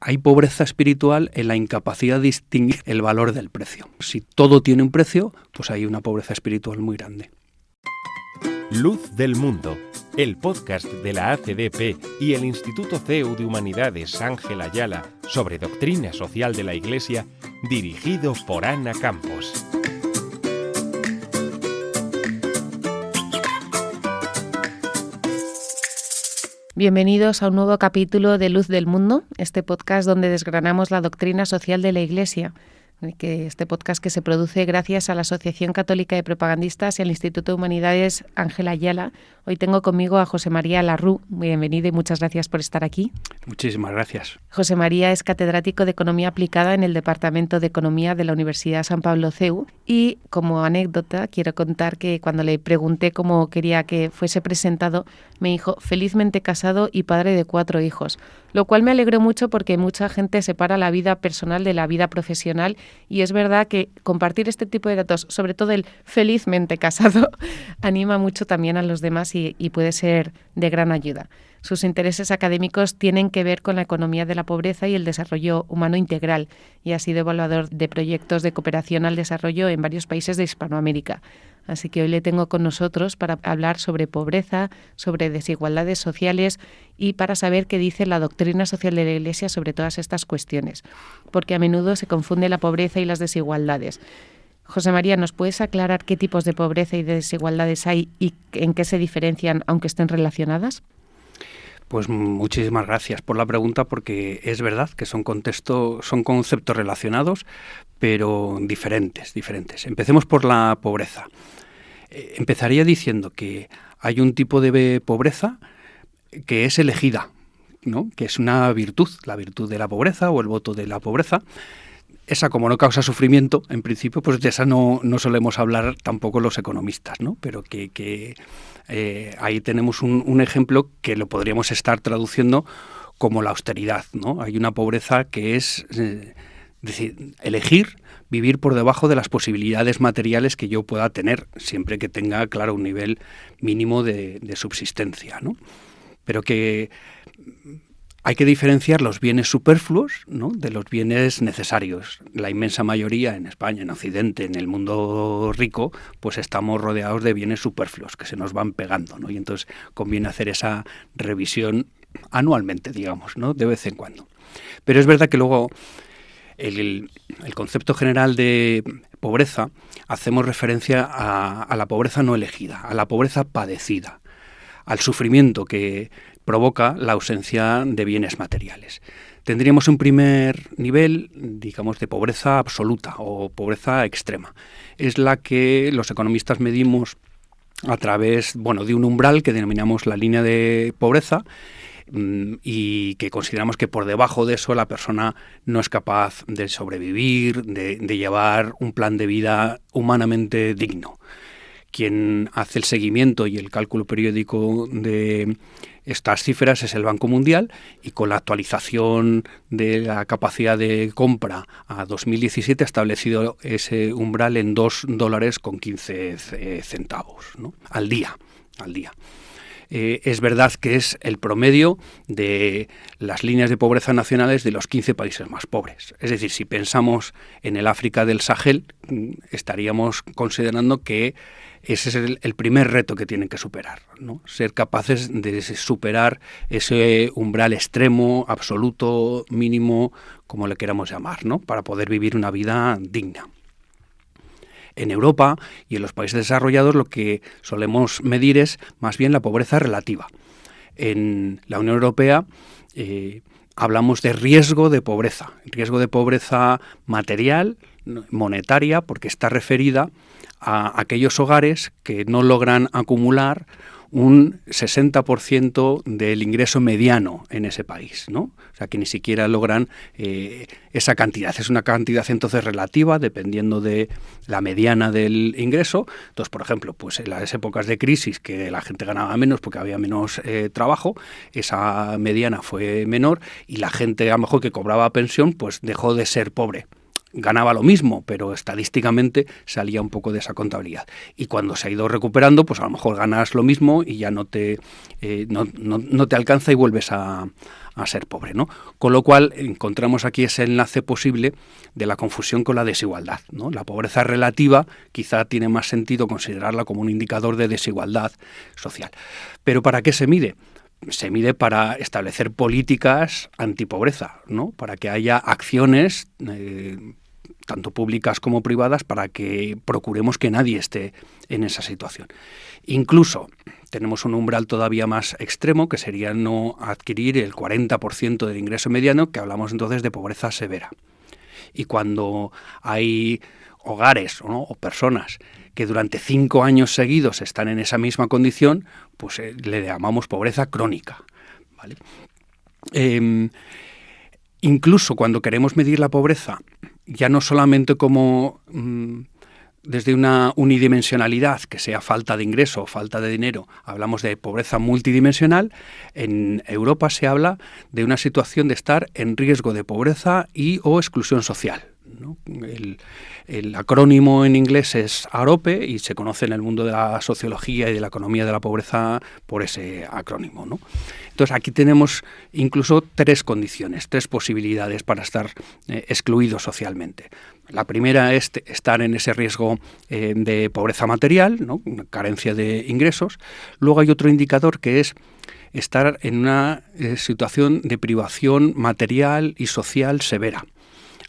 Hay pobreza espiritual en la incapacidad de distinguir el valor del precio. Si todo tiene un precio, pues hay una pobreza espiritual muy grande. Luz del Mundo, el podcast de la ACDP y el Instituto CEU de Humanidades Ángel Ayala sobre doctrina social de la Iglesia, dirigido por Ana Campos. Bienvenidos a un nuevo capítulo de Luz del Mundo, este podcast donde desgranamos la doctrina social de la Iglesia. Este podcast que se produce gracias a la Asociación Católica de Propagandistas y al Instituto de Humanidades Ángel Ayala. Hoy tengo conmigo a José María Larrú. Bienvenido y muchas gracias por estar aquí. Muchísimas gracias. José María es catedrático de Economía Aplicada en el Departamento de Economía de la Universidad San Pablo CEU y, como anécdota, quiero contar que cuando le pregunté cómo quería que fuese presentado, me dijo felizmente casado y padre de 4 hijos, lo cual me alegró mucho porque mucha gente separa la vida personal de la vida profesional y es verdad que compartir este tipo de datos, sobre todo el felizmente casado, anima mucho también a los demás y puede ser de gran ayuda. Sus intereses académicos tienen que ver con la economía de la pobreza y el desarrollo humano integral y ha sido evaluador de proyectos de cooperación al desarrollo en varios países de Hispanoamérica. Así que hoy le tengo con nosotros para hablar sobre pobreza, sobre desigualdades sociales y para saber qué dice la doctrina social de la Iglesia sobre todas estas cuestiones, porque a menudo se confunde la pobreza y las desigualdades. José María, ¿nos puedes aclarar qué tipos de pobreza y de desigualdades hay y en qué se diferencian, aunque estén relacionadas? Pues muchísimas gracias por la pregunta, porque es verdad que son conceptos relacionados, pero diferentes. Empecemos por la pobreza. Empezaría diciendo que hay un tipo de pobreza que es elegida, ¿no? Que es una virtud, la virtud de la pobreza o el voto de la pobreza. Esa, como no causa sufrimiento, en principio, pues de esa no solemos hablar tampoco los economistas, ¿no? Pero que ahí tenemos un ejemplo que lo podríamos estar traduciendo como la austeridad, ¿no? Hay una pobreza que es decir, elegir vivir por debajo de las posibilidades materiales que yo pueda tener, siempre que tenga, claro, un nivel mínimo de subsistencia, ¿no? Pero que hay que diferenciar los bienes superfluos, ¿no?, de los bienes necesarios. La inmensa mayoría en España, en Occidente, en el mundo rico, pues estamos rodeados de bienes superfluos que se nos van pegando, ¿no? Y entonces conviene hacer esa revisión anualmente, digamos, ¿no?, de vez en cuando. Pero es verdad que luego el concepto general de pobreza hacemos referencia a la pobreza no elegida, a la pobreza padecida, al sufrimiento que provoca la ausencia de bienes materiales. Tendríamos un primer nivel, digamos, de pobreza absoluta o pobreza extrema. Es la que los economistas medimos a través, de un umbral que denominamos la línea de pobreza, y que consideramos que por debajo de eso la persona no es capaz de sobrevivir, de llevar un plan de vida humanamente digno. Quien hace el seguimiento y el cálculo periódico de estas cifras es el Banco Mundial, y con la actualización de la capacidad de compra a 2017 ha establecido ese umbral en $2.15, ¿no?, al día. Es verdad que es el promedio de las líneas de pobreza nacionales de los 15 países más pobres. Es decir, si pensamos en el África del Sahel, estaríamos considerando que ese es el primer reto que tienen que superar, ¿no? Ser capaces de superar ese umbral extremo, absoluto, mínimo, como le queramos llamar, ¿no?, para poder vivir una vida digna. En Europa y en los países desarrollados lo que solemos medir es más bien la pobreza relativa. En la Unión Europea hablamos de riesgo de pobreza material, monetaria, porque está referida a aquellos hogares que no logran acumular un 60% del ingreso mediano en ese país, ¿no? O sea, que ni siquiera logran esa cantidad. Es una cantidad entonces relativa, dependiendo de la mediana del ingreso. Entonces, por ejemplo, pues en las épocas de crisis, que la gente ganaba menos porque había menos trabajo, esa mediana fue menor y la gente, a lo mejor, que cobraba pensión, pues dejó de ser pobre. ganaba lo mismo, pero estadísticamente salía un poco de esa contabilidad. Y cuando se ha ido recuperando, pues a lo mejor ganas lo mismo y ya no te alcanza y vuelves a ser pobre, ¿no? Con lo cual encontramos aquí ese enlace posible de la confusión con la desigualdad, ¿no? La pobreza relativa quizá tiene más sentido considerarla como un indicador de desigualdad social. ¿Pero para qué se mide? Se mide para establecer políticas antipobreza, ¿no? Para que haya acciones, tanto públicas como privadas, para que procuremos que nadie esté en esa situación. Incluso tenemos un umbral todavía más extremo, que sería no adquirir el 40% del ingreso mediano, que hablamos entonces de pobreza severa. Y cuando hay hogares, ¿no?, o personas que durante 5 años seguidos están en esa misma condición, pues le llamamos pobreza crónica, ¿vale? Incluso cuando queremos medir la pobreza, ya no solamente como desde una unidimensionalidad, que sea falta de ingreso o falta de dinero, hablamos de pobreza multidimensional. En Europa se habla de una situación de estar en riesgo de pobreza y o exclusión social, ¿no? El acrónimo en inglés es AROPE y se conoce en el mundo de la sociología y de la economía de la pobreza por ese acrónimo, ¿no? Entonces aquí tenemos incluso 3 condiciones, 3 posibilidades para estar excluidos socialmente. La primera es estar en ese riesgo de pobreza material, ¿no?, una carencia de ingresos. Luego hay otro indicador que es estar en una situación de privación material y social severa.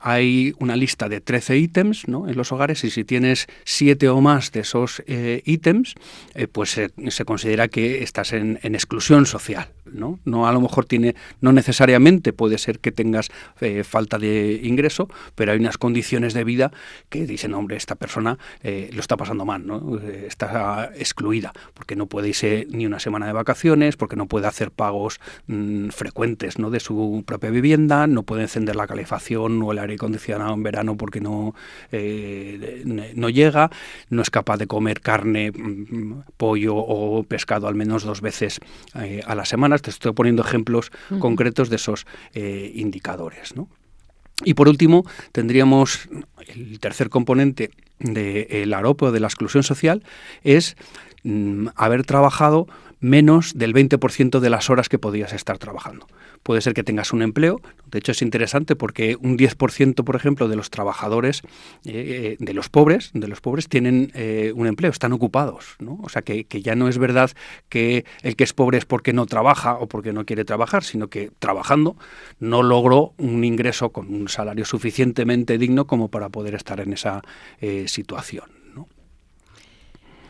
Hay una lista de 13 ítems, ¿no?, en los hogares, y si tienes 7 o más de esos ítems, pues se considera que estás en exclusión social, ¿no? No, a lo mejor no necesariamente puede ser que tengas falta de ingreso, pero hay unas condiciones de vida que dicen, hombre, esta persona lo está pasando mal, ¿no? Está excluida, porque no puede irse ni una semana de vacaciones, porque no puede hacer pagos frecuentes, ¿no?, de su propia vivienda, no puede encender la calefacción o el aire acondicionado en verano porque no llega, no es capaz de comer carne, pollo o pescado al menos 2 veces a la semana. Te estoy poniendo ejemplos concretos de esos indicadores, ¿no? Y por último, tendríamos el tercer componente del AROPE o de la exclusión social, es haber trabajado menos del 20% de las horas que podías estar trabajando. Puede ser que tengas un empleo. De hecho, es interesante porque un 10%, por ejemplo, de los trabajadores, de los pobres tienen un empleo, están ocupados, ¿no? O sea, que ya no es verdad que el que es pobre es porque no trabaja o porque no quiere trabajar, sino que trabajando no logró un ingreso con un salario suficientemente digno como para poder estar en esa situación.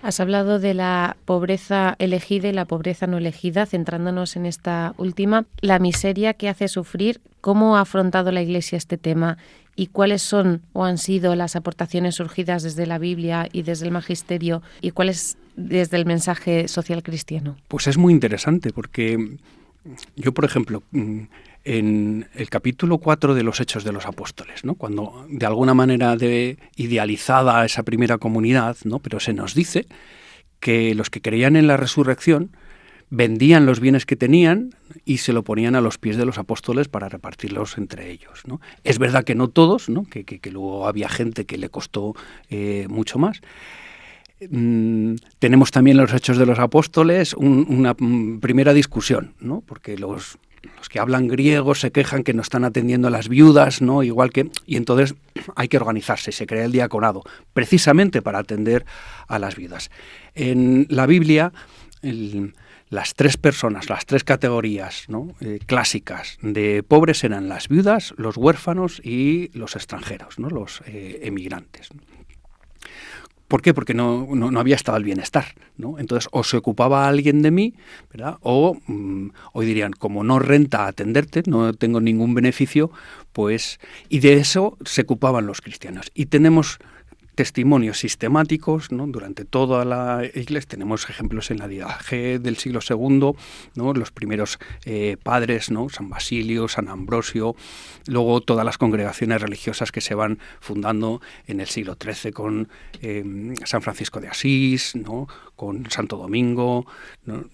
Has hablado de la pobreza elegida y la pobreza no elegida, centrándonos en esta última. La miseria que hace sufrir, ¿cómo ha afrontado la Iglesia este tema? ¿Y cuáles son o han sido las aportaciones surgidas desde la Biblia y desde el Magisterio? ¿Y cuáles desde el mensaje social cristiano? Pues es muy interesante porque yo, por ejemplo, en el capítulo 4 de los Hechos de los Apóstoles, ¿no?, cuando de alguna manera idealizada esa primera comunidad, ¿no?, pero se nos dice que los que creían en la resurrección vendían los bienes que tenían y se lo ponían a los pies de los apóstoles para repartirlos entre ellos, ¿no? Es verdad que no todos, ¿no?, que luego había gente que le costó mucho más. Tenemos también los Hechos de los Apóstoles una primera discusión, ¿no?, porque los que hablan griego se quejan que no están atendiendo a las viudas, ¿no?, y entonces hay que organizarse, se crea el diaconado, precisamente para atender a las viudas. En la Biblia, las 3 personas, las 3 categorías, ¿no?, clásicas de pobres eran las viudas, los huérfanos y los extranjeros, ¿no?, los emigrantes. ¿Por qué? Porque no había estado el bienestar, ¿no? Entonces, o se ocupaba alguien de mí, ¿verdad?, o hoy dirían, como no renta atenderte, no tengo ningún beneficio, pues, y de eso se ocupaban los cristianos. Y tenemos testimonios sistemáticos, ¿no? Durante toda la Iglesia. Tenemos ejemplos en la Didache del siglo II, ¿no? Los primeros padres, ¿no? San Basilio, San Ambrosio, luego todas las congregaciones religiosas que se van fundando en el siglo XIII con San Francisco de Asís, ¿no? Con Santo Domingo, ¿no?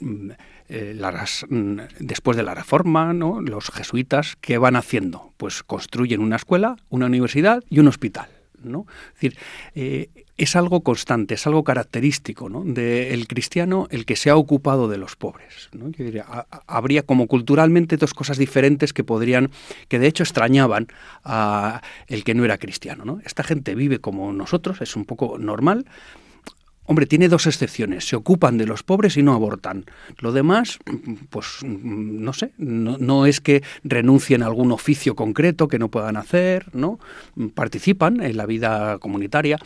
Después de la Reforma, ¿no? Los jesuitas, ¿qué van haciendo? Pues construyen una escuela, una universidad y un hospital, ¿no? Es decir, es algo constante, es algo característico, ¿no? Del cristiano el que se ha ocupado de los pobres, ¿no? Yo diría, habría como culturalmente dos cosas diferentes que de hecho extrañaban a el que no era cristiano, ¿no? Esta gente vive como nosotros, es un poco normal. Hombre, tiene dos excepciones: se ocupan de los pobres y no abortan. Lo demás, pues no sé, no es que renuncien a algún oficio concreto que no puedan hacer, ¿no? Participan en la vida comunitaria.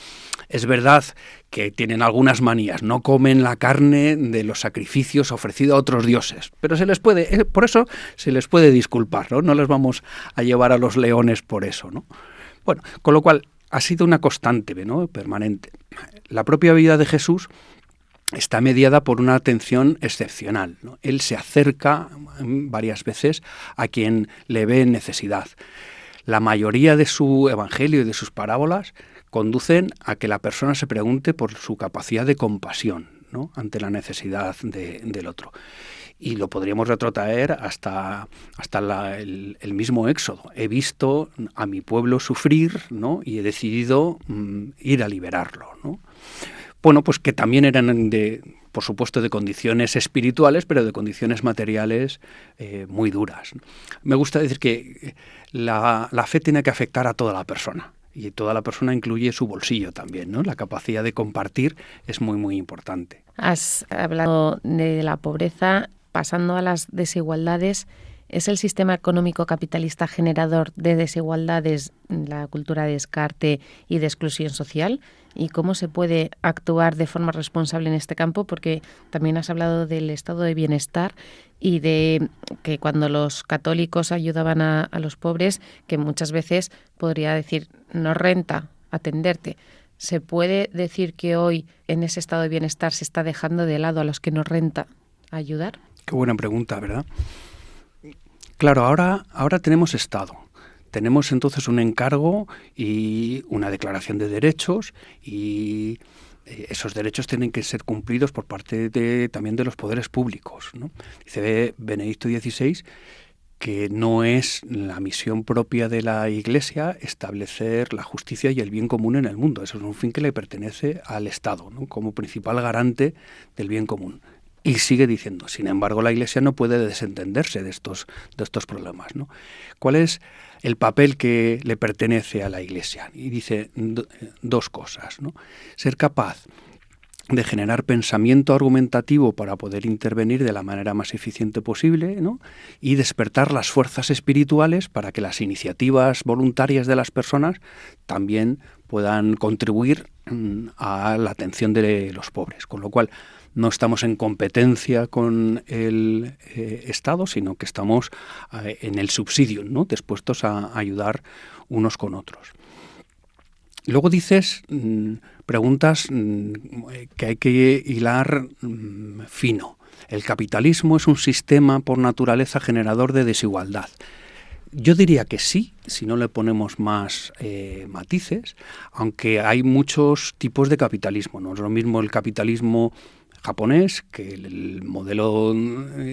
Es verdad que tienen algunas manías, no comen la carne de los sacrificios ofrecidos a otros dioses, pero por eso se les puede disculpar, ¿no? No les vamos a llevar a los leones por eso, ¿no? Bueno, con lo cual ha sido una constante, ¿no? Permanente. La propia vida de Jesús está mediada por una atención excepcional, ¿no? Él se acerca varias veces a quien le ve en necesidad. La mayoría de su evangelio y de sus parábolas conducen a que la persona se pregunte por su capacidad de compasión, ¿no? Ante la necesidad del otro. Y lo podríamos retrotraer hasta el mismo Éxodo. He visto a mi pueblo sufrir, ¿no? Y he decidido ir a liberarlo, ¿no? Bueno, pues que también eran por supuesto, de condiciones espirituales, pero de condiciones materiales muy duras. Me gusta decir que la fe tiene que afectar a toda la persona. Y toda la persona incluye su bolsillo también, ¿no? La capacidad de compartir es muy, muy importante. Has hablado de la pobreza. Pasando a las desigualdades, ¿es el sistema económico capitalista generador de desigualdades, la cultura de descarte y de exclusión social? ¿Y cómo se puede actuar de forma responsable en este campo? Porque también has hablado del estado de bienestar y de que cuando los católicos ayudaban a los pobres, que muchas veces podría decir, no renta atenderte. ¿Se puede decir que hoy en ese estado de bienestar se está dejando de lado a los que no renta ayudar? Qué buena pregunta, ¿verdad? Claro, ahora tenemos Estado. Tenemos entonces un encargo y una declaración de derechos, y esos derechos tienen que ser cumplidos por parte también de los poderes públicos, ¿no? Dice Benedicto XVI que no es la misión propia de la Iglesia establecer la justicia y el bien común en el mundo. Eso es un fin que le pertenece al Estado, ¿no? Como principal garante del bien común. Y sigue diciendo, sin embargo, la Iglesia no puede desentenderse de estos problemas, ¿no? ¿Cuál es el papel que le pertenece a la Iglesia? Y dice dos cosas, ¿no? Ser capaz de generar pensamiento argumentativo para poder intervenir de la manera más eficiente posible, ¿no? Y despertar las fuerzas espirituales para que las iniciativas voluntarias de las personas también puedan contribuir a la atención de los pobres. Con lo cual, no estamos en competencia con el Estado, sino que estamos en el subsidio, ¿no? Dispuestos a ayudar unos con otros. Luego preguntas que hay que hilar fino. El capitalismo es un sistema por naturaleza generador de desigualdad. Yo diría que sí, si no le ponemos más matices, aunque hay muchos tipos de capitalismo. No es lo mismo el capitalismo japonés que el modelo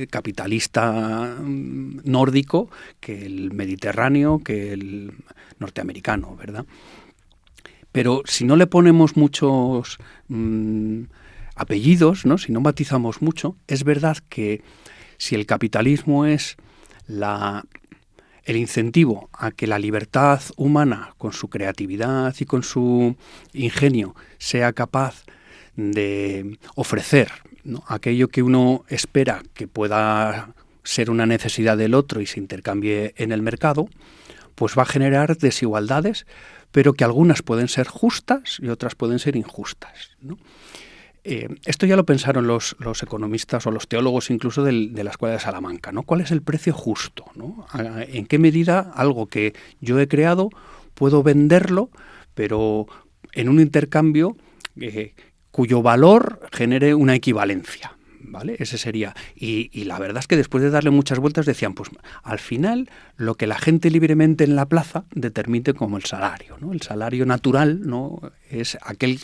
capitalista nórdico, que el mediterráneo, que el norteamericano, ¿verdad? Pero si no le ponemos muchos apellidos, ¿no? Si no matizamos mucho, es verdad que si el capitalismo es el incentivo a que la libertad humana, con su creatividad y con su ingenio, sea capaz de ofrecer, ¿no? Aquello que uno espera que pueda ser una necesidad del otro y se intercambie en el mercado, pues va a generar desigualdades, pero que algunas pueden ser justas y otras pueden ser injustas, ¿no? Esto ya lo pensaron los economistas o los teólogos incluso de la Escuela de Salamanca, ¿no? ¿Cuál es el precio justo, ¿no? ¿En qué medida algo que yo he creado puedo venderlo, pero en un intercambio cuyo valor genere una equivalencia. ¿Vale? Ese sería. Y la verdad es que después de darle muchas vueltas decían, pues al final lo que la gente libremente en la plaza determine como el salario, ¿no? El salario natural, ¿no? Es aquel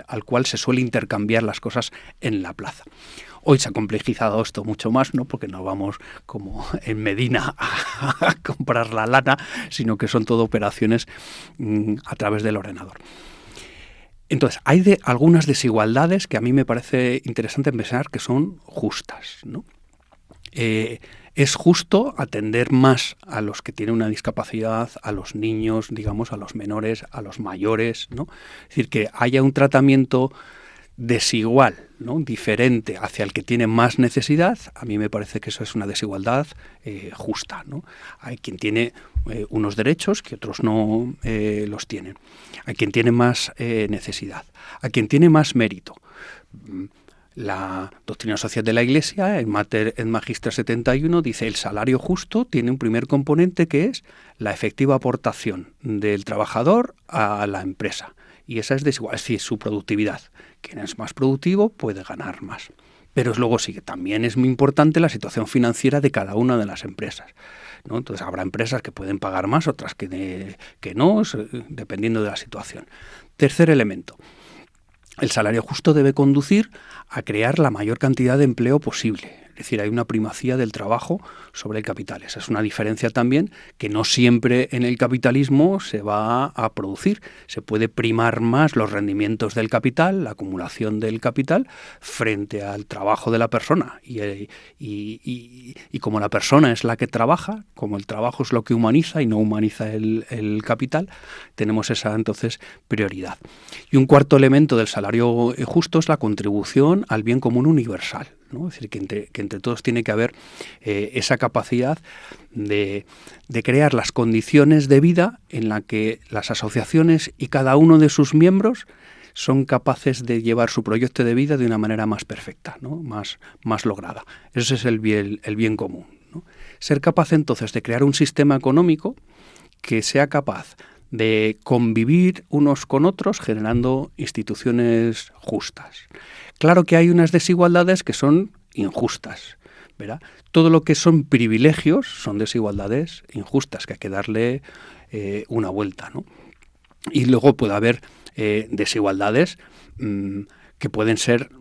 al cual se suele intercambiar las cosas en la plaza. Hoy se ha complejizado esto mucho más, ¿no? Porque no vamos como en Medina a comprar la lana, sino que son todo operaciones a través del ordenador. Entonces, hay algunas desigualdades que a mí me parece interesante pensar que son justas, ¿no? Es justo atender más a los que tienen una discapacidad, a los niños, digamos, a los menores, a los mayores, ¿no? Es decir, que haya un tratamiento desigual, ¿no? Diferente hacia el que tiene más necesidad. A mí me parece que eso es una desigualdad justa, ¿no? Hay quien tiene unos derechos que otros no los tienen. Hay quien tiene más necesidad. Hay quien tiene más mérito. La doctrina social de la Iglesia, en Magistra 71, dice el salario justo tiene un primer componente que es la efectiva aportación del trabajador a la empresa. Y esa es desigual, es decir, su productividad. Quien es más productivo puede ganar más. Pero luego sí que también es muy importante la situación financiera de cada una de las empresas, ¿no? Entonces habrá empresas que pueden pagar más, otras que no, dependiendo de la situación. Tercer elemento. El salario justo debe conducir a crear la mayor cantidad de empleo posible. Es decir, hay una primacía del trabajo sobre el capital. Esa es una diferencia también que no siempre en el capitalismo se va a producir. Se puede primar más los rendimientos del capital, la acumulación del capital, frente al trabajo de la persona. Y como la persona es la que trabaja, como el trabajo es lo que humaniza y no humaniza el capital, tenemos esa entonces prioridad. Y un cuarto elemento del salario justo es la contribución al bien común universal, ¿no? Es decir, que entre todos tiene que haber esa capacidad de crear las condiciones de vida en la que las asociaciones y cada uno de sus miembros son capaces de llevar su proyecto de vida de una manera más perfecta, ¿no? más lograda. Ese es el bien común, ¿no? Ser capaz entonces de crear un sistema económico que sea capaz de convivir unos con otros generando instituciones justas. Claro que hay unas desigualdades que son injustas, ¿verdad? Todo lo que son privilegios son desigualdades injustas, que hay que darle una vuelta, ¿no? Y luego puede haber desigualdades que pueden ser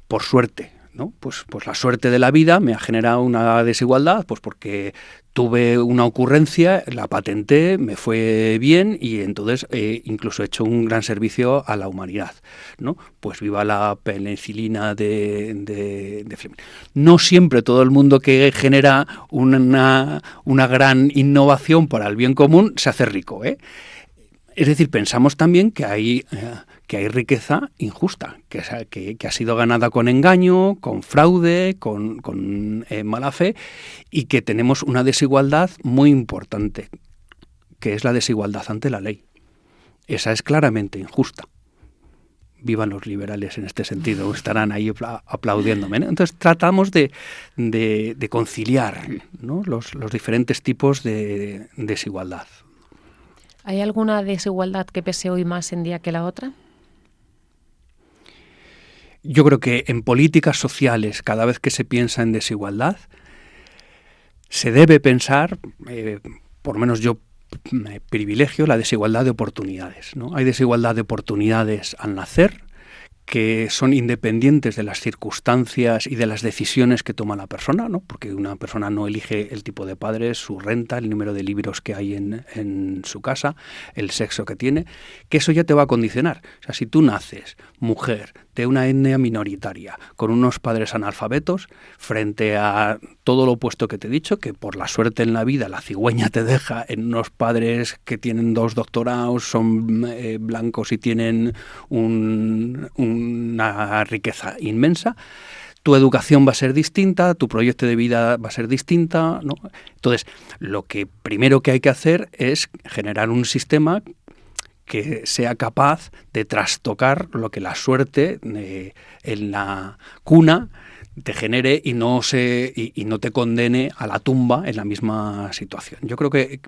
por suerte, ¿no? Pues la suerte de la vida me ha generado una desigualdad, pues porque tuve una ocurrencia, la patenté, me fue bien y entonces incluso he hecho un gran servicio a la humanidad, ¿no? Pues viva la penicilina de Fleming. No siempre todo el mundo que genera una gran innovación para el bien común se hace rico, ¿eh? Es decir, pensamos también que hay riqueza injusta, que ha sido ganada con engaño, con fraude, con mala fe, y que tenemos una desigualdad muy importante, que es la desigualdad ante la ley. Esa es claramente injusta. Vivan los liberales en este sentido, estarán ahí aplaudiéndome, ¿no? Entonces tratamos de conciliar, ¿no? los diferentes tipos de desigualdad. ¿Hay alguna desigualdad que pese hoy más en día que la otra? Yo creo que en políticas sociales, cada vez que se piensa en desigualdad, se debe pensar, por lo menos yo privilegio, la desigualdad de oportunidades, ¿no? Hay desigualdad de oportunidades al nacer, que son independientes de las circunstancias y de las decisiones que toma la persona, ¿no? Porque una persona no elige el tipo de padres, su renta, el número de libros que hay en su casa, el sexo que tiene, que eso ya te va a condicionar. O sea, si tú naces mujer de una etnia minoritaria, con unos padres analfabetos, frente a todo lo opuesto que te he dicho, que por la suerte en la vida la cigüeña te deja en unos padres que tienen 2 doctorados, son blancos y tienen una riqueza inmensa, tu educación va a ser distinta, tu proyecto de vida va a ser distinta, ¿no? Entonces, lo que primero que hay que hacer es generar un sistema que sea capaz de trastocar lo que la suerte en la cuna te genere y no te condene a la tumba en la misma situación. Yo creo que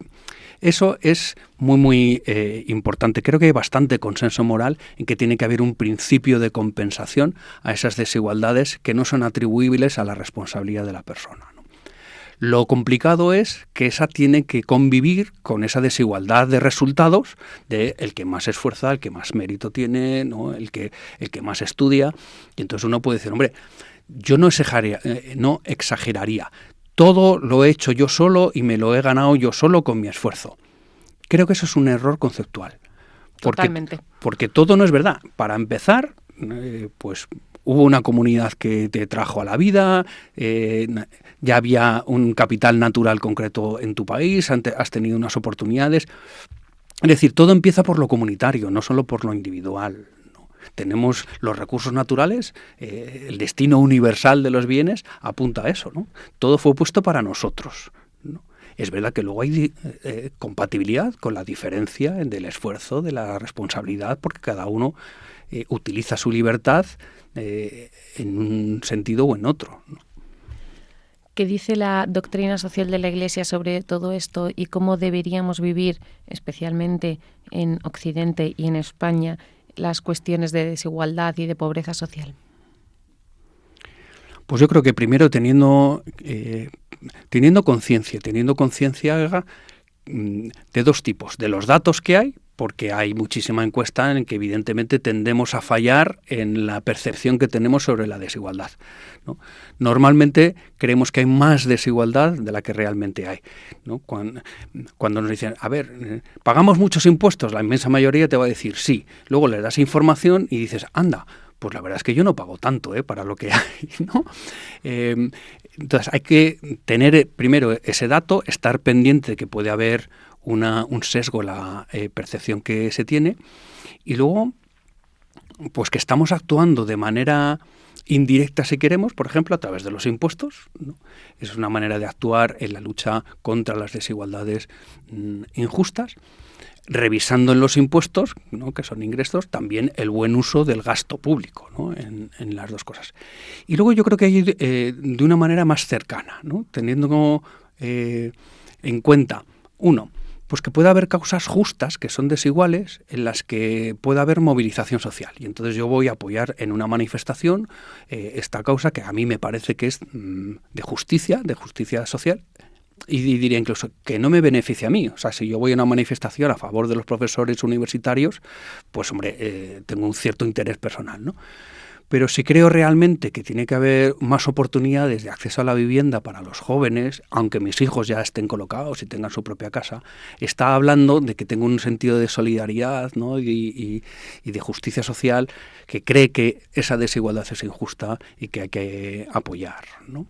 eso es muy importante. Creo que hay bastante consenso moral en que tiene que haber un principio de compensación a esas desigualdades que no son atribuibles a la responsabilidad de la persona, ¿no? Lo complicado es que esa tiene que convivir con esa desigualdad de resultados de el que más se esfuerza, el que más mérito tiene, ¿no? el que más estudia. Y entonces uno puede decir, hombre, yo no exageraría. Todo lo he hecho yo solo y me lo he ganado yo solo con mi esfuerzo. Creo que eso es un error conceptual. Totalmente. Porque todo no es verdad. Para empezar, pues hubo una comunidad que te trajo a la vida, ya había un capital natural concreto en tu país, has tenido unas oportunidades. Es decir, todo empieza por lo comunitario, no solo por lo individual. Tenemos los recursos naturales, el destino universal de los bienes apunta a eso, ¿no? Todo fue puesto para nosotros, ¿no? Es verdad que luego hay compatibilidad con la diferencia del esfuerzo, de la responsabilidad, porque cada uno utiliza su libertad en un sentido o en otro, ¿no? ¿Qué dice la doctrina social de la Iglesia sobre todo esto y cómo deberíamos vivir, especialmente en Occidente y en España, las cuestiones de desigualdad y de pobreza social? Pues yo creo que primero teniendo conciencia de dos tipos, de los datos que hay, porque hay muchísima encuesta en que evidentemente tendemos a fallar en la percepción que tenemos sobre la desigualdad, ¿no? Normalmente creemos que hay más desigualdad de la que realmente hay, ¿no? Cuando nos dicen, a ver, ¿pagamos muchos impuestos? La inmensa mayoría te va a decir sí. Luego le das información y dices, anda, pues la verdad es que yo no pago tanto para lo que hay, ¿no? Entonces hay que tener primero ese dato, estar pendiente de que puede haber un sesgo en la percepción que se tiene, y luego pues que estamos actuando de manera indirecta, si queremos, por ejemplo, a través de los impuestos, ¿no? Es una manera de actuar en la lucha contra las desigualdades injustas, revisando en los impuestos, ¿no?, que son ingresos, también el buen uso del gasto público, ¿no?, en las dos cosas. Y luego yo creo que hay de una manera más cercana, ¿no?, teniendo en cuenta, uno, pues que puede haber causas justas que son desiguales en las que pueda haber movilización social. Y entonces yo voy a apoyar en una manifestación esta causa que a mí me parece que es de justicia social. Y diría incluso que no me beneficia a mí. O sea, si yo voy a una manifestación a favor de los profesores universitarios, pues hombre, tengo un cierto interés personal, ¿no? Pero si creo realmente que tiene que haber más oportunidades de acceso a la vivienda para los jóvenes, aunque mis hijos ya estén colocados y tengan su propia casa, está hablando de que tengo un sentido de solidaridad, ¿no?, y de justicia social, que cree que esa desigualdad es injusta y que hay que apoyar, ¿no?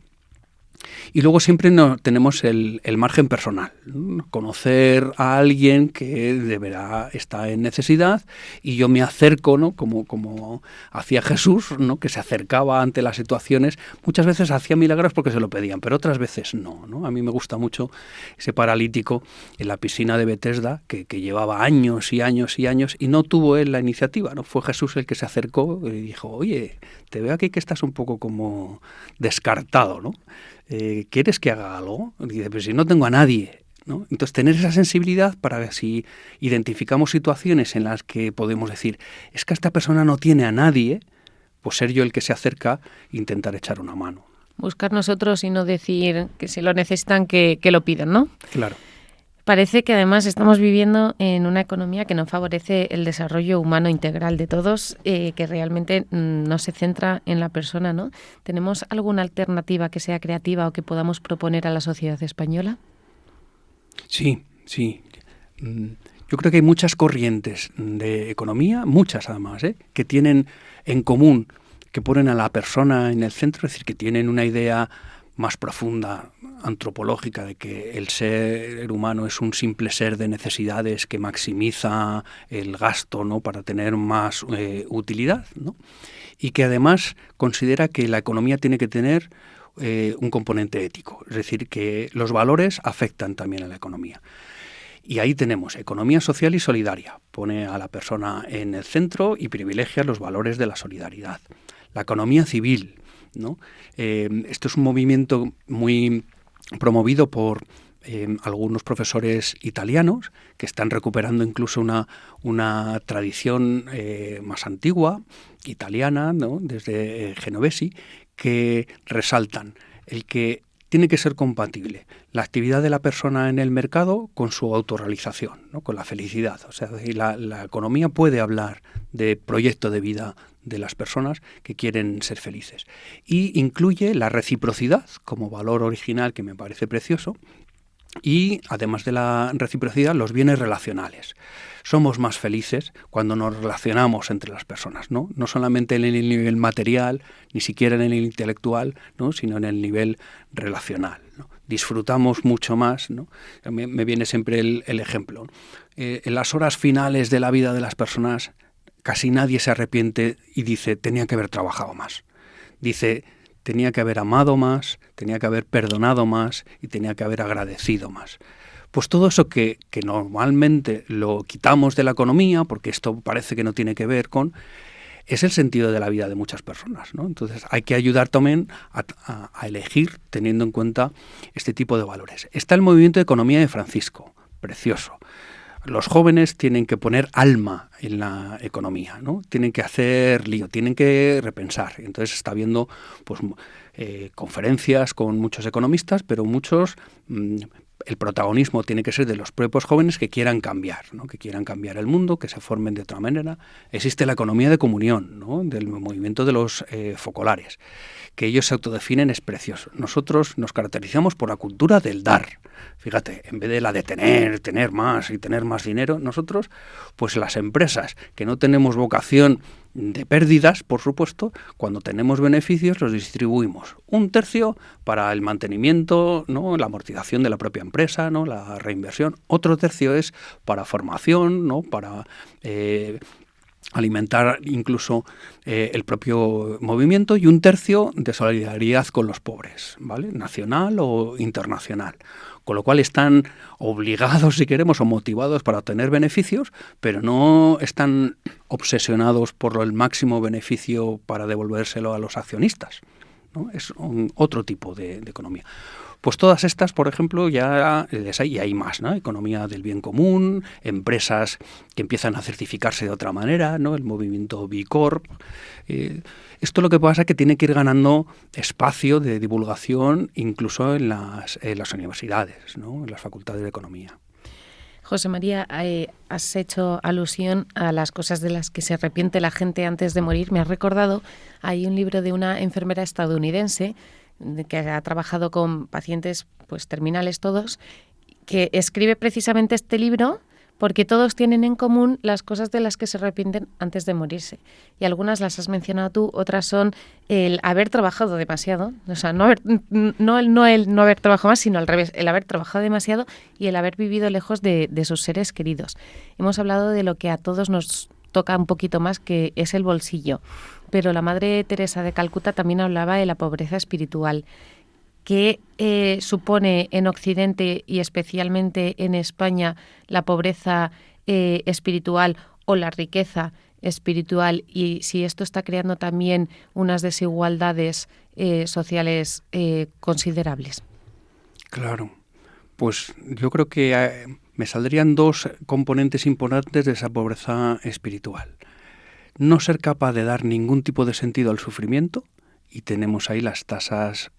Y luego siempre tenemos el margen personal, ¿no? Conocer a alguien que de verdad está en necesidad y yo me acerco, ¿no?, como hacía Jesús, ¿no?, que se acercaba ante las situaciones. Muchas veces hacía milagros porque se lo pedían, pero otras veces no, ¿no? A mí me gusta mucho ese paralítico en la piscina de Betesda que llevaba años y años y años y no tuvo él la iniciativa, ¿no? Fue Jesús el que se acercó y dijo, oye, te veo aquí que estás un poco como descartado, ¿no? ¿Quieres que haga algo? Y dice, pero si no tengo a nadie, ¿no? Entonces, tener esa sensibilidad para que si identificamos situaciones en las que podemos decir, es que esta persona no tiene a nadie, pues ser yo el que se acerca e intentar echar una mano. Buscar nosotros y no decir que si lo necesitan que lo pidan, ¿no? Claro. Parece que además estamos viviendo en una economía que no favorece el desarrollo humano integral de todos, que realmente no se centra en la persona, ¿no? ¿Tenemos alguna alternativa que sea creativa o que podamos proponer a la sociedad española? Sí. Yo creo que hay muchas corrientes de economía, muchas además, que tienen en común, que ponen a la persona en el centro, es decir, que tienen una idea más profunda, antropológica, de que el ser humano es un simple ser de necesidades que maximiza el gasto, ¿no?, para tener más utilidad, ¿no?, y que además considera que la economía tiene que tener un componente ético, es decir, que los valores afectan también a la economía. Y ahí tenemos economía social y solidaria, pone a la persona en el centro y privilegia los valores de la solidaridad. La economía civil ¿no? Esto es un movimiento muy promovido por algunos profesores italianos que están recuperando incluso una tradición más antigua, italiana, ¿no? Desde Genovesi, que resaltan el que tiene que ser compatible la actividad de la persona en el mercado con su autorrealización, ¿no? Con la felicidad. O sea, la economía puede hablar de proyecto de vida de las personas que quieren ser felices. Y incluye la reciprocidad como valor original, que me parece precioso, y además de la reciprocidad, los bienes relacionales. Somos más felices cuando nos relacionamos entre las personas, ¿no? No solamente en el nivel material, ni siquiera en el intelectual, ¿no? Sino en el nivel relacional, ¿no? Disfrutamos mucho más, ¿no? Me viene siempre el ejemplo. En las horas finales de la vida de las personas, casi nadie se arrepiente y dice, tenía que haber trabajado más. Dice, tenía que haber amado más, tenía que haber perdonado más y tenía que haber agradecido más. Pues todo eso que normalmente lo quitamos de la economía, porque esto parece que no tiene que ver con, es el sentido de la vida de muchas personas, ¿no? Entonces hay que ayudar también a elegir teniendo en cuenta este tipo de valores. Está el movimiento de economía de Francisco, precioso. Los jóvenes tienen que poner alma en la economía, ¿no? Tienen que hacer lío, tienen que repensar. Entonces está habiendo pues, conferencias con muchos economistas, pero muchos... el protagonismo tiene que ser de los propios jóvenes que quieran cambiar, ¿no? Que quieran cambiar el mundo, que se formen de otra manera. Existe la economía de comunión, ¿no? Del movimiento de los focolares, que ellos se autodefinen, es precioso. Nosotros nos caracterizamos por la cultura del dar. Fíjate, en vez de la de tener más y tener más dinero, nosotros, pues las empresas que no tenemos vocación de pérdidas, por supuesto, cuando tenemos beneficios los distribuimos. 1/3 para el mantenimiento, ¿no? La amortización de la propia empresa, ¿no? La reinversión. Otro tercio es para formación, ¿no? Para alimentar incluso el propio movimiento, y 1/3 de solidaridad con los pobres, ¿vale? Nacional o internacional. Con lo cual están obligados, si queremos, o motivados para obtener beneficios, pero no están obsesionados por el máximo beneficio para devolvérselo a los accionistas, ¿no? Es otro tipo de economía. Pues todas estas, por ejemplo, ya hay más, ¿no? Economía del bien común, empresas que empiezan a certificarse de otra manera, ¿no? El movimiento B Corp. Esto lo que pasa es que tiene que ir ganando espacio de divulgación incluso en las universidades, ¿no? En las facultades de economía. José María, has hecho alusión a las cosas de las que se arrepiente la gente antes de morir. Me has recordado, hay un libro de una enfermera estadounidense que ha trabajado con pacientes pues terminales todos, que escribe precisamente este libro porque todos tienen en común las cosas de las que se arrepienten antes de morirse. Y algunas las has mencionado tú, otras son el haber trabajado demasiado, o sea, no el no haber trabajado más, sino al revés, el haber trabajado demasiado y el haber vivido lejos de sus seres queridos. Hemos hablado de lo que a todos nos toca un poquito más, que es el bolsillo. Pero la Madre Teresa de Calcuta también hablaba de la pobreza espiritual. ¿Qué supone en Occidente y especialmente en España la pobreza espiritual o la riqueza espiritual? Y si esto está creando también unas desigualdades sociales considerables. Claro, pues yo creo que me saldrían 2 componentes importantes de esa pobreza espiritual. No ser capaz de dar ningún tipo de sentido al sufrimiento, y tenemos ahí las tasas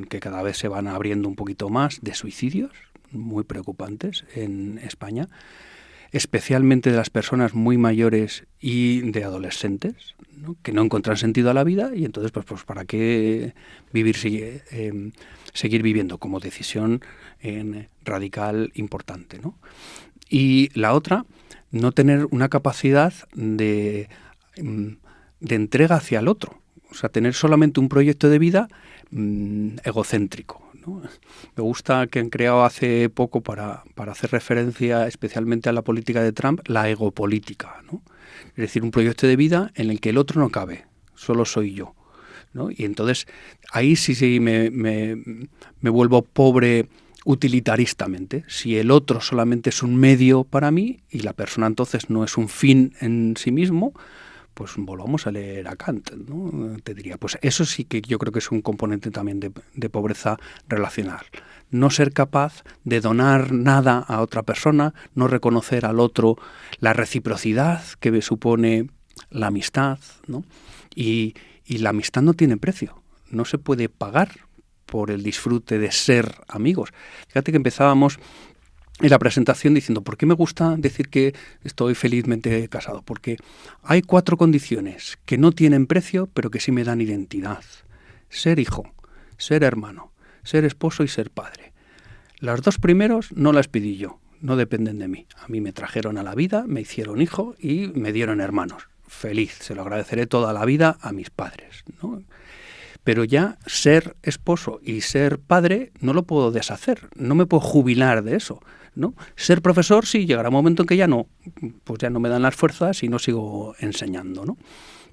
que cada vez se van abriendo un poquito más de suicidios, muy preocupantes en España, especialmente de las personas muy mayores y de adolescentes, ¿no? Que no encuentran sentido a la vida, y entonces pues ¿para qué vivir, seguir viviendo? Como decisión radical importante, ¿no? Y la otra, no tener una capacidad de entrega hacia el otro, o sea, tener solamente un proyecto de vida egocéntrico, ¿no? Me gusta que han creado hace poco, para hacer referencia especialmente a la política de Trump, la egopolítica, ¿no? Es decir, un proyecto de vida en el que el otro no cabe, solo soy yo, ¿no? Y entonces ahí sí me vuelvo pobre utilitaristamente. Si el otro solamente es un medio para mí y la persona entonces no es un fin en sí mismo, pues volvamos a leer a Kant, ¿no? Te diría, pues eso sí que yo creo que es un componente también de pobreza relacional. No ser capaz de donar nada a otra persona, no reconocer al otro la reciprocidad que supone la amistad, ¿no? Y la amistad no tiene precio, no se puede pagar por el disfrute de ser amigos. Fíjate que empezábamos en la presentación diciendo, ¿por qué me gusta decir que estoy felizmente casado? Porque hay 4 condiciones que no tienen precio, pero que sí me dan identidad. Ser hijo, ser hermano, ser esposo y ser padre. Los 2 primeros no las pedí yo, no dependen de mí. A mí me trajeron a la vida, me hicieron hijo y me dieron hermanos. Feliz, se lo agradeceré toda la vida a mis padres, ¿no? Pero ya ser esposo y ser padre no lo puedo deshacer, no me puedo jubilar de eso, ¿no? Ser profesor, sí, llegará un momento en que ya no, pues ya no me dan las fuerzas y no sigo enseñando, ¿no?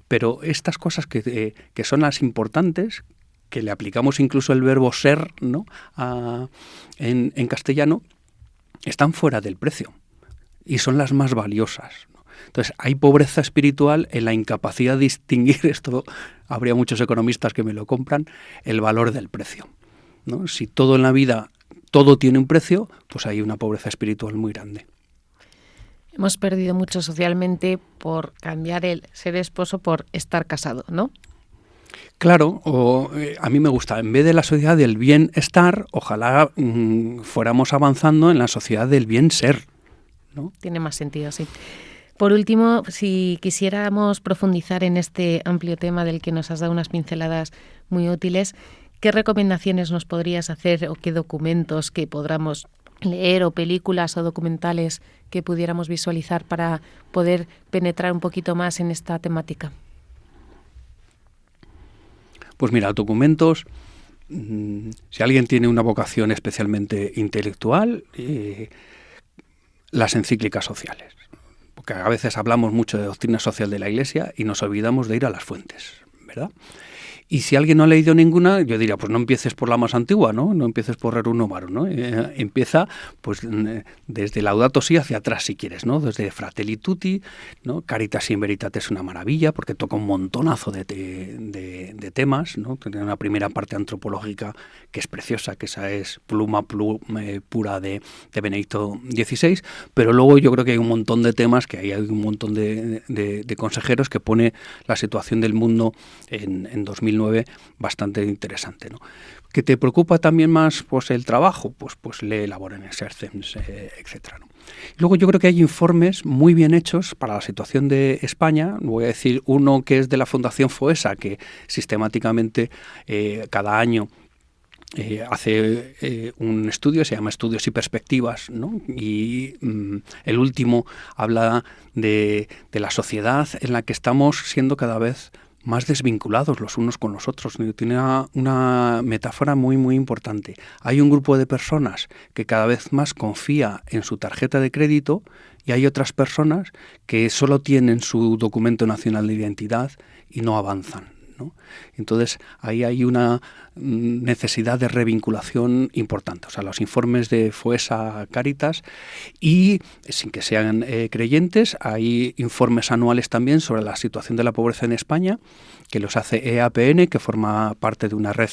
Pero estas cosas que son las importantes, que le aplicamos incluso el verbo ser, ¿no? En castellano, están fuera del precio y son las más valiosas, ¿no? Entonces, hay pobreza espiritual en la incapacidad de distinguir, esto habría muchos economistas que me lo compran, el valor del precio, ¿no? Si todo en la vida, todo tiene un precio, pues hay una pobreza espiritual muy grande. Hemos perdido mucho socialmente por cambiar el ser esposo por estar casado, ¿no? Claro, a mí me gusta, en vez de la sociedad del bienestar, ojalá fuéramos avanzando en la sociedad del bien ser, ¿no? Tiene más sentido, sí. Por último, si quisiéramos profundizar en este amplio tema del que nos has dado unas pinceladas muy útiles, ¿qué recomendaciones nos podrías hacer o qué documentos que podamos leer o películas o documentales que pudiéramos visualizar para poder penetrar un poquito más en esta temática? Pues mira, documentos, si alguien tiene una vocación especialmente intelectual, las encíclicas sociales. Porque a veces hablamos mucho de doctrina social de la Iglesia y nos olvidamos de ir a las fuentes, ¿verdad? Y si alguien no ha leído ninguna, yo diría, pues no empieces por la más antigua, ¿no? No empieces por Rerum Novarum, ¿no? Empieza, pues, desde Laudato Si hacia atrás, si quieres, ¿no? Desde Fratelli Tutti, ¿no? Caritas in Veritate es una maravilla, porque toca un montonazo de temas, ¿no? Tiene una primera parte antropológica que es preciosa, que esa es pluma pura de Benedicto XVI, pero luego yo creo que hay un montón de temas, que ahí hay un montón de consejeros que pone la situación del mundo en 2009 bastante interesante, ¿no? ¿Que te preocupa también más pues el trabajo? Pues lee Labor Exercens, etcétera, ¿no? Luego yo creo que hay informes muy bien hechos para la situación de España. Voy a decir uno que es de la Fundación FOESA, que sistemáticamente cada año hace un estudio, se llama Estudios y Perspectivas, ¿no? Y el último habla de la sociedad en la que estamos siendo cada vez más desvinculados los unos con los otros. Tiene una metáfora muy, muy importante. Hay un grupo de personas que cada vez más confía en su tarjeta de crédito y hay otras personas que solo tienen su documento nacional de identidad y no avanzan, ¿no? Entonces, ahí hay una necesidad de revinculación importante. O sea, los informes de FOESA Caritas y, sin que sean creyentes, hay informes anuales también sobre la situación de la pobreza en España, que los hace EAPN, que forma parte de una red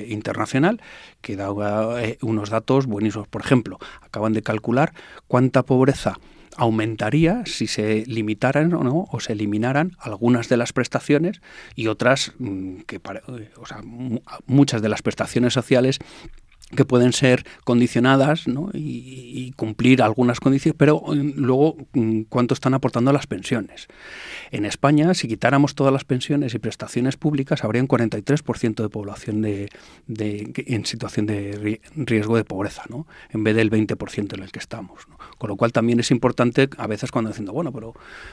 internacional, que da unos datos buenísimos. Por ejemplo, acaban de calcular cuánta pobreza aumentaría si se limitaran o se eliminaran algunas de las prestaciones y otras muchas de las prestaciones sociales que pueden ser condicionadas, ¿no? y cumplir algunas condiciones, pero luego cuánto están aportando a las pensiones. En España, si quitáramos todas las pensiones y prestaciones públicas, habría un 43% de población en situación de riesgo de pobreza, ¿no? En vez del 20% en el que estamos, ¿no? Con lo cual también es importante a veces cuando diciendo, bueno,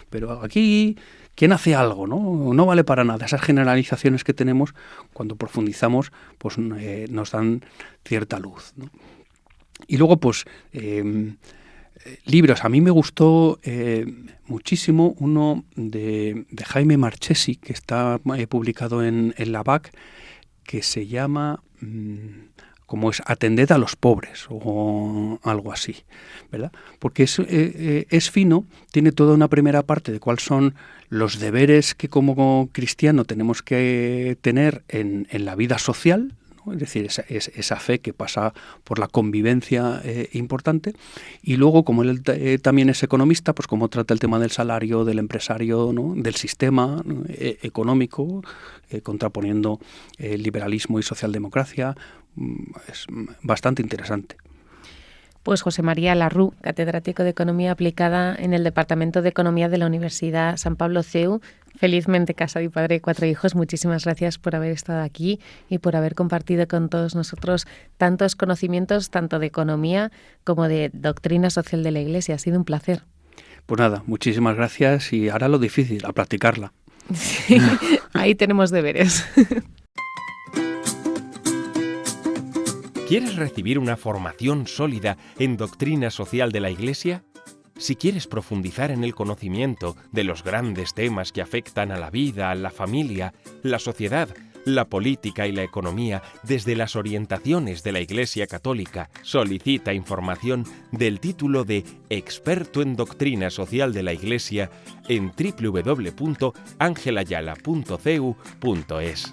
pero aquí ¿quién hace algo? No vale para nada. Esas generalizaciones que tenemos, cuando profundizamos, pues nos dan cierta luz, ¿no? Y luego, pues, libros. A mí me gustó muchísimo uno de Jaime Marchesi, que está publicado en la BAC, que se llama como es atended a los pobres o algo así, ¿verdad? Porque es fino, tiene toda una primera parte de cuáles son los deberes que como cristiano tenemos que tener en la vida social, ¿no? Es decir, esa fe que pasa por la convivencia importante, y luego, como él también es economista, pues cómo trata el tema del salario, del empresario, ¿no? Del sistema, ¿no? Económico, contraponiendo liberalismo y socialdemocracia. Es bastante interesante. Pues José María Larrú, catedrático de Economía Aplicada en el Departamento de Economía de la Universidad San Pablo CEU, felizmente casado y padre de 4 hijos. Muchísimas gracias por haber estado aquí y por haber compartido con todos nosotros tantos conocimientos, tanto de economía como de doctrina social de la Iglesia. Ha sido un placer. Pues nada, muchísimas gracias, y ahora lo difícil, a practicarla. Sí, ahí tenemos deberes. ¿Quieres recibir una formación sólida en doctrina social de la Iglesia? Si quieres profundizar en el conocimiento de los grandes temas que afectan a la vida, a la familia, la sociedad, la política y la economía desde las orientaciones de la Iglesia Católica, solicita información del título de Experto en Doctrina Social de la Iglesia en www.angelayala.cu.es.